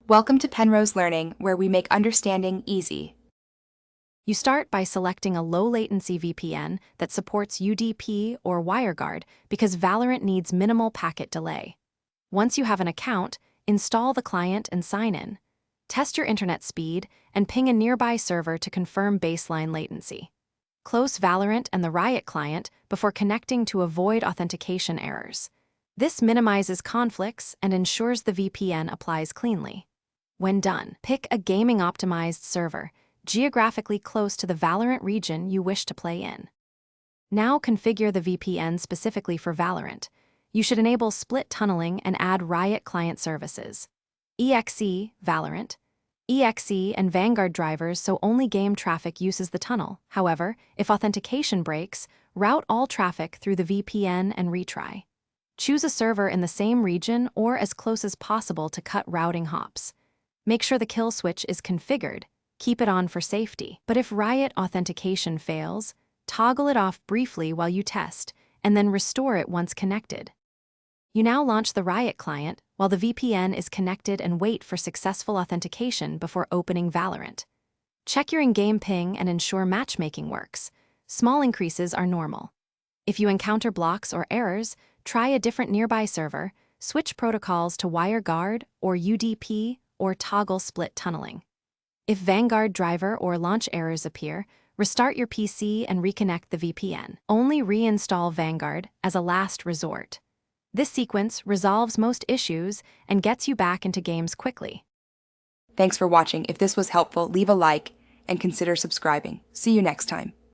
Welcome to Penrose Learning, where we make understanding easy. You start by selecting a low-latency VPN that supports UDP or WireGuard because Valorant needs minimal packet delay. Once you have an account, install the client and sign in. Test your internet speed and ping a nearby server to confirm baseline latency. Close Valorant and the Riot client before connecting to avoid authentication errors. This minimizes conflicts and ensures the VPN applies cleanly. When done, pick a gaming-optimized server, geographically close to the Valorant region you wish to play in. Now configure the VPN specifically for Valorant. You should enable split tunneling and add Riot client services. EXE, Valorant. EXE and Vanguard drivers so only game traffic uses the tunnel. However, if authentication breaks, route all traffic through the VPN and retry. Choose a server in the same region or as close as possible to cut routing hops. Make sure the kill switch is configured. Keep it on for safety. But if Riot authentication fails, toggle it off briefly while you test, and then restore it once connected. You now launch the Riot client while the VPN is connected and wait for successful authentication before opening Valorant. Check your in-game ping and ensure matchmaking works. Small increases are normal. If you encounter blocks or errors, try a different nearby server, switch protocols to WireGuard or UDP, or toggle split tunneling. If Vanguard driver or launch errors appear, restart your PC and reconnect the VPN. Only reinstall Vanguard as a last resort. This sequence resolves most issues and gets you back into games quickly. Thanks for watching. If this was helpful, leave a like and consider subscribing. See you next time.